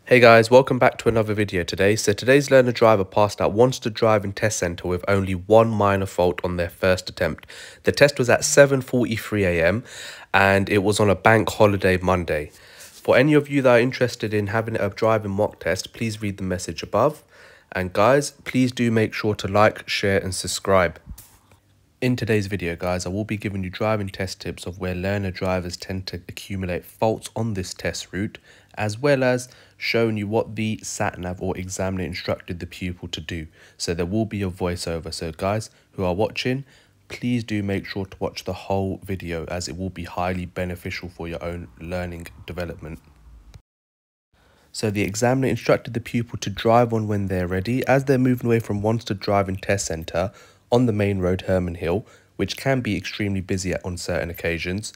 Hey guys, welcome back to another video today. So today's learner driver passed out Wanstead Driving Test Centre with only one minor fault on their first attempt. The test was at 7:43 AM and it was on a bank holiday Monday. For any of you that are interested in having a driving mock test, please read the message above. And guys, please do make sure to like, share and subscribe. In today's video guys, I will be giving you driving test tips of where learner drivers tend to accumulate faults on this test route, as well as showing you what the sat-nav or examiner instructed the pupil to do. So there will be a voiceover. So guys who are watching, please do make sure to watch the whole video as it will be highly beneficial for your own learning development. So the examiner instructed the pupil to drive on when they're ready as they're moving away from Wanstead Driving Test Centre on the main road Herman Hill, which can be extremely busy on certain occasions.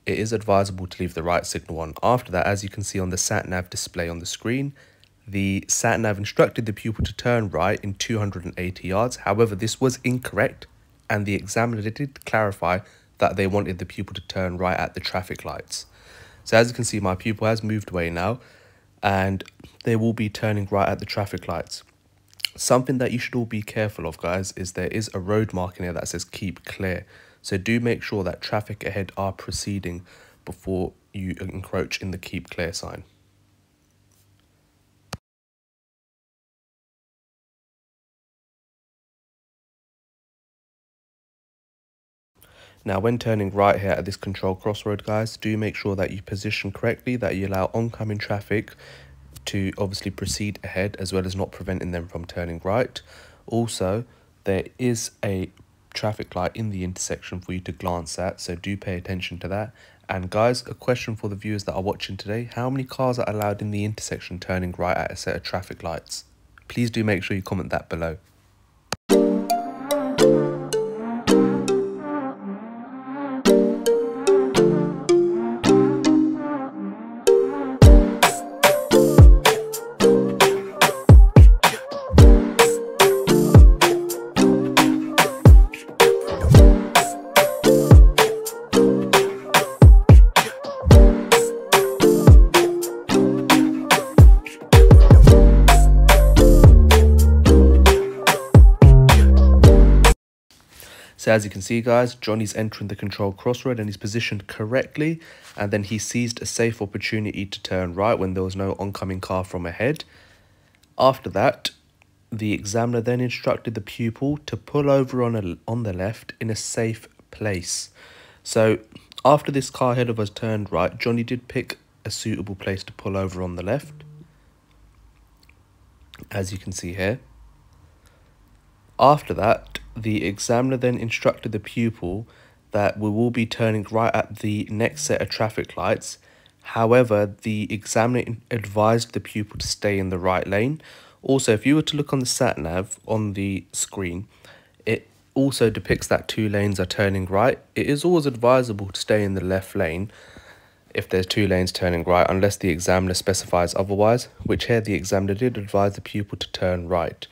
It is advisable to leave the right signal on. After that, as you can see on the sat-nav display on the screen, the sat-nav instructed the pupil to turn right in 280 yards. However, this was incorrect and the examiner did clarify that they wanted the pupil to turn right at the traffic lights. So as you can see, my pupil has moved away now and they will be turning right at the traffic lights. Something that you should all be careful of, guys, is there is a road marking here that says keep clear. So do make sure that traffic ahead are proceeding before you encroach in the keep clear sign. Now, when turning right here at this control crossroad, guys, do make sure that you position correctly, that you allow oncoming traffic to obviously proceed ahead, as well as not preventing them from turning right. Also, there is a traffic light in the intersection for you to glance at, so do pay attention to that. And guys, a question for the viewers that are watching today: how many cars are allowed in the intersection turning right at a set of traffic lights? Please do make sure you comment that below. So as you can see, guys, Johnny's entering the control crossroad and he's positioned correctly, and then he seized a safe opportunity to turn right when there was no oncoming car from ahead. After that, the examiner then instructed the pupil to pull over on the left in a safe place. So after this car ahead of us turned right, Johnny did pick a suitable place to pull over on the left, as you can see here. After that, the examiner then instructed the pupil that we will be turning right at the next set of traffic lights. However, the examiner advised the pupil to stay in the right lane. Also, if you were to look on the sat-nav on the screen, it also depicts that 2 lanes are turning right. It is always advisable to stay in the left lane if there's 2 lanes turning right, unless the examiner specifies otherwise, which here the examiner did advise the pupil to turn right.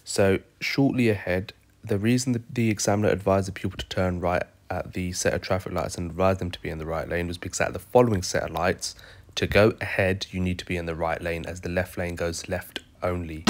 So shortly ahead, the reason that the examiner advised the pupil to turn right at the set of traffic lights and advised them to be in the right lane was because at the following set of lights, to go ahead, you need to be in the right lane as the left lane goes left only.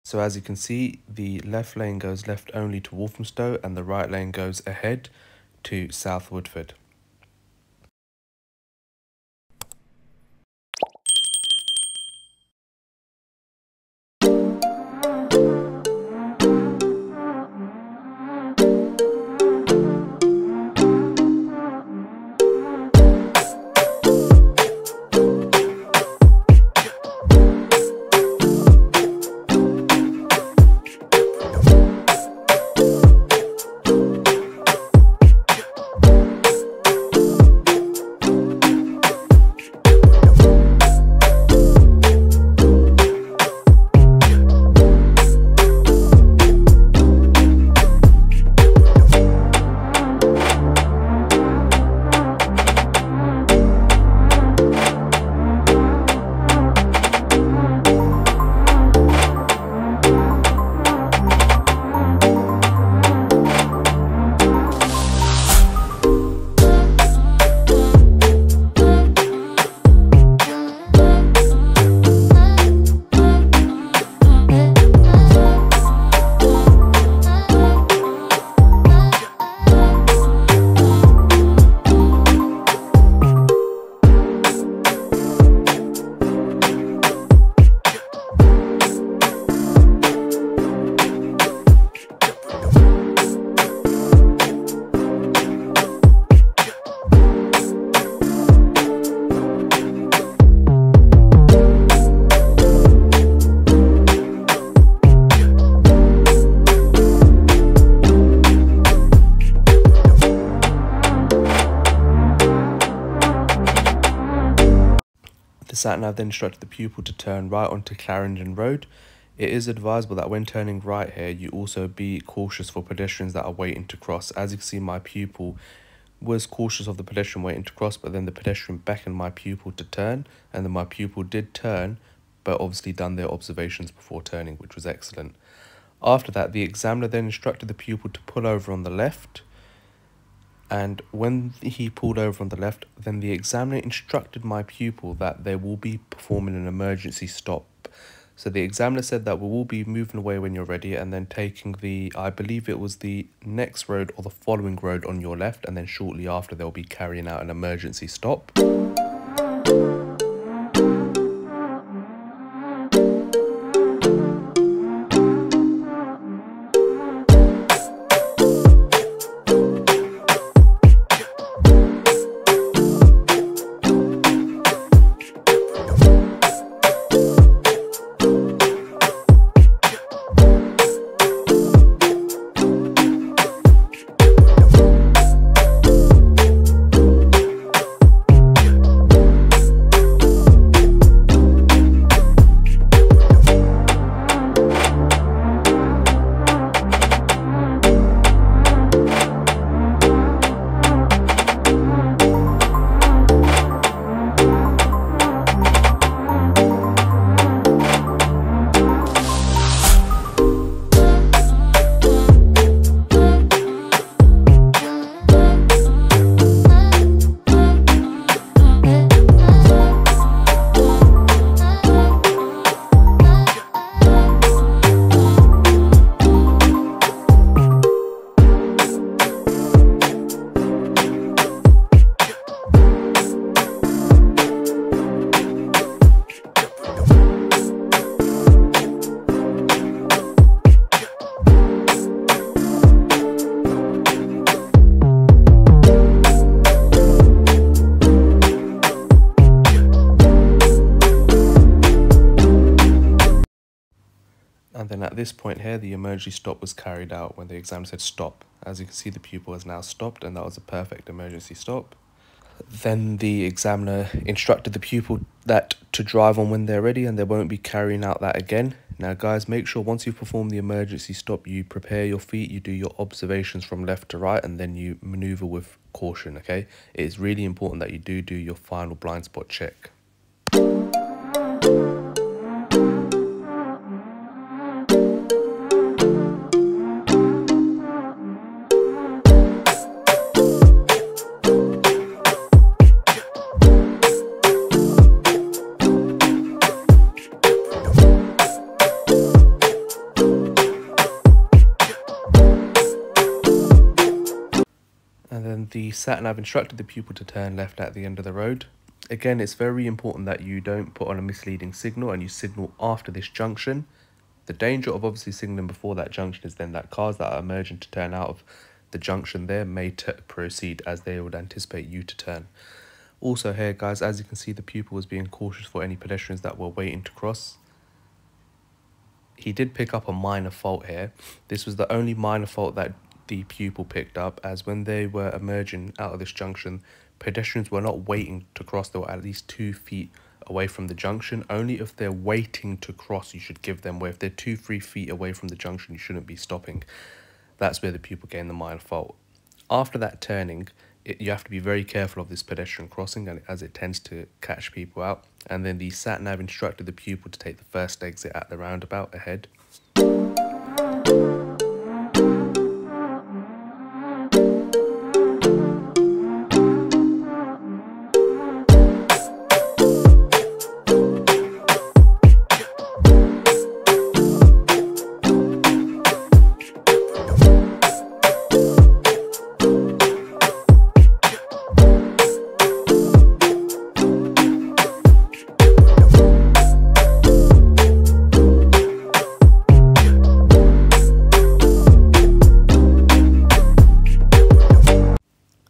So as you can see, the left lane goes left only to Walthamstow and the right lane goes ahead to South Woodford. sat-nav then instructed the pupil to turn right onto Clarendon Road. It is advisable that when turning right here, you also be cautious for pedestrians that are waiting to cross. As you can see, my pupil was cautious of the pedestrian waiting to cross, but then the pedestrian beckoned my pupil to turn, and then my pupil did turn, but obviously done their observations before turning, which was excellent. After that, the examiner then instructed the pupil to pull over on the left, and when he pulled over on the left, then the examiner instructed my pupil that they will be performing an emergency stop. So the examiner said that we will be moving away when you're ready, and then taking the, I believe it was the next road or the following road on your left, and then shortly after they'll be carrying out an emergency stop. And then at this point here, the emergency stop was carried out when the examiner said stop. As you can see, the pupil has now stopped, and that was a perfect emergency stop. Then the examiner instructed the pupil that to drive on when they're ready, and they won't be carrying out that again. Now guys, make sure once you've performed the emergency stop, you prepare your feet, you do your observations from left to right, and then you maneuver with caution, okay? It is really important that you do your final blind spot check. And then the sat-nav instructed the pupil to turn left at the end of the road. Again, it's very important that you don't put on a misleading signal and you signal after this junction. The danger of obviously signaling before that junction is then that cars that are emerging to turn out of the junction there may proceed as they would anticipate you to turn. Also here guys, as you can see, the pupil was being cautious for any pedestrians that were waiting to cross. He did pick up a minor fault here. This was the only minor fault that the pupil picked up, as when they were emerging out of this junction, pedestrians were not waiting to cross. They were at least 2 feet away from the junction. Only if they're waiting to cross you should give them way. If they're 2-3 feet away from the junction, you shouldn't be stopping. That's where the pupil gained the minor fault. After that turning, you have to be very careful of this pedestrian crossing, and as it tends to catch people out. And then the sat-nav instructed the pupil to take the first exit at the roundabout ahead.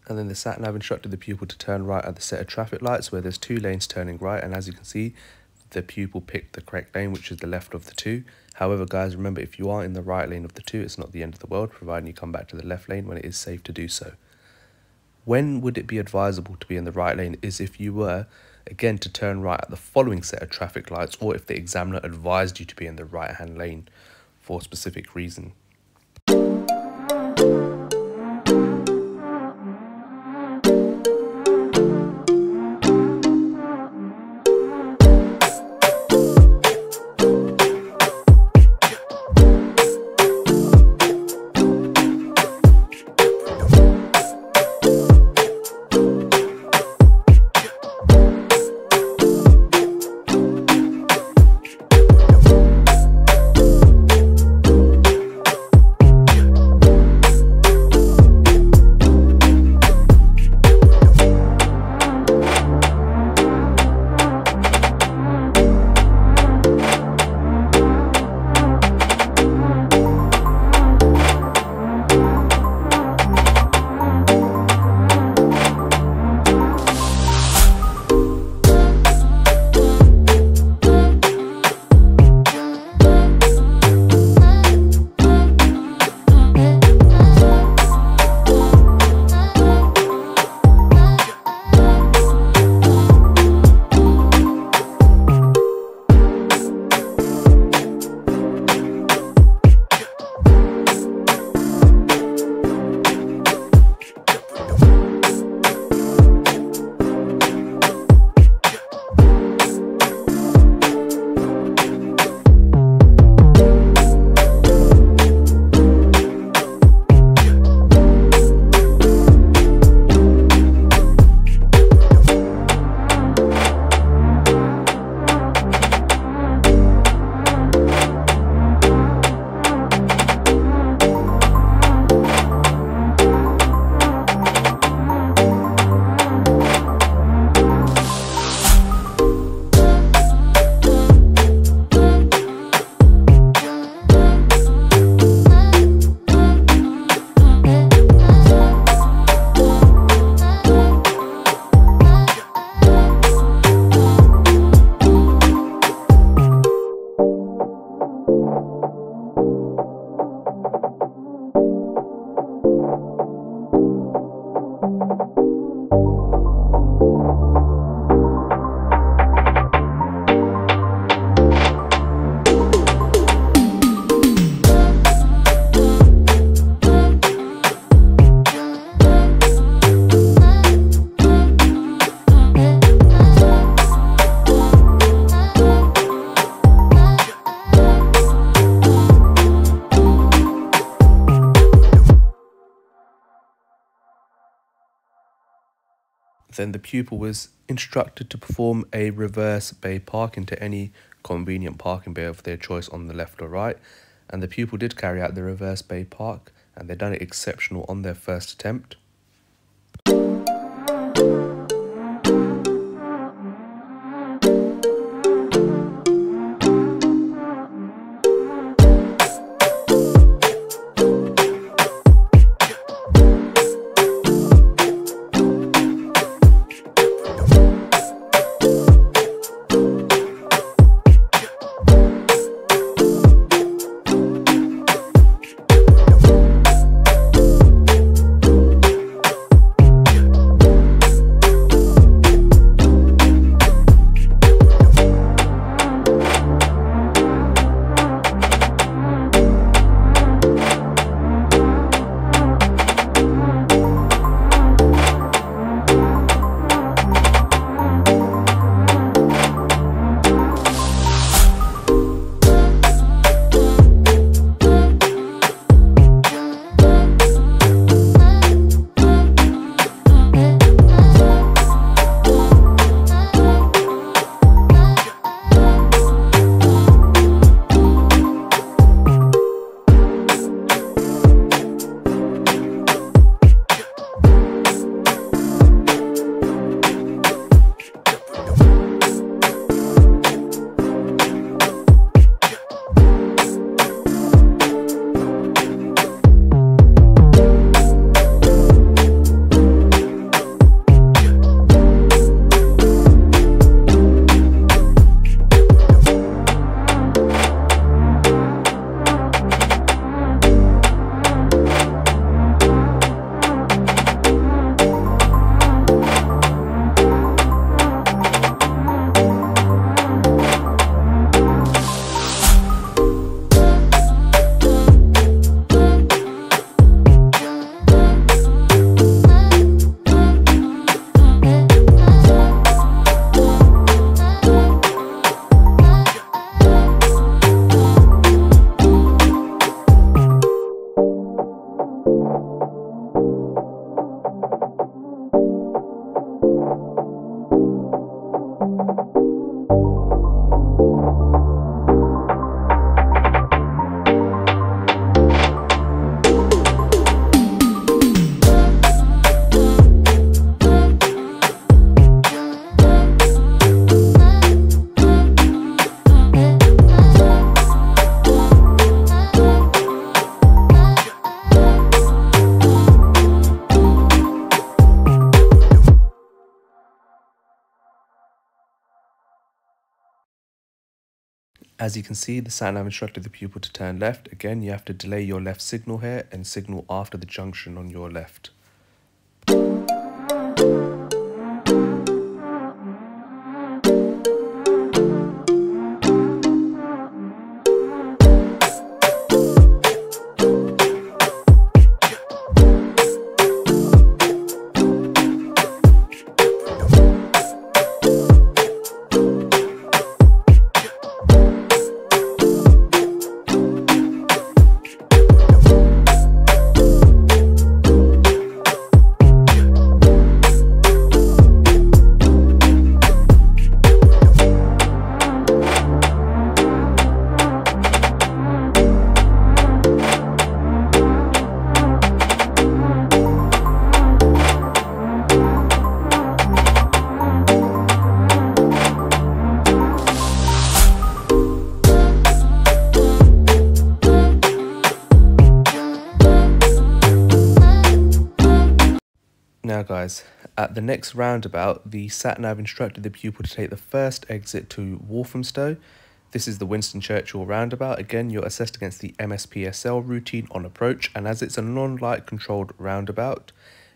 And then the sat-nav instructed the pupil to turn right at the set of traffic lights where there's 2 lanes turning right, and as you can see, the pupil picked the correct lane, which is the left of the 2. However guys, remember, if you are in the right lane of the 2, it's not the end of the world, providing you come back to the left lane when it is safe to do so. When would it be advisable to be in the right lane is if you were again to turn right at the following set of traffic lights, or if the examiner advised you to be in the right hand lane for a specific reason. Then the pupil was instructed to perform a reverse bay park into any convenient parking bay of their choice on the left or right, and the pupil did carry out the reverse bay park, and they done it exceptional on their first attempt. As you can see, the sat nav instructed the pupil to turn left. Again, you have to delay your left signal here and signal after the junction on your left. Now guys, at the next roundabout, the sat-nav instructed the pupil to take the first exit to Walthamstow. This is the Winston Churchill roundabout. Again, you're assessed against the MSPSL routine on approach, and as it's a non-light controlled roundabout,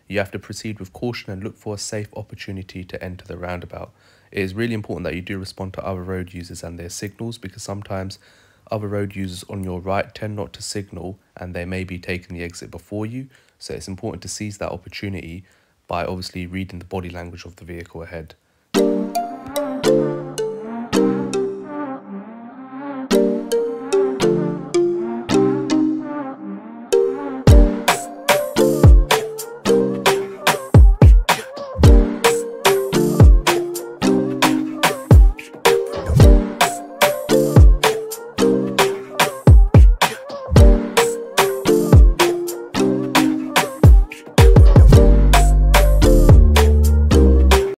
you have to proceed with caution and look for a safe opportunity to enter the roundabout. It is really important that you do respond to other road users and their signals, because sometimes other road users on your right tend not to signal and they may be taking the exit before you. So it's important to seize that opportunity by obviously reading the body language of the vehicle ahead.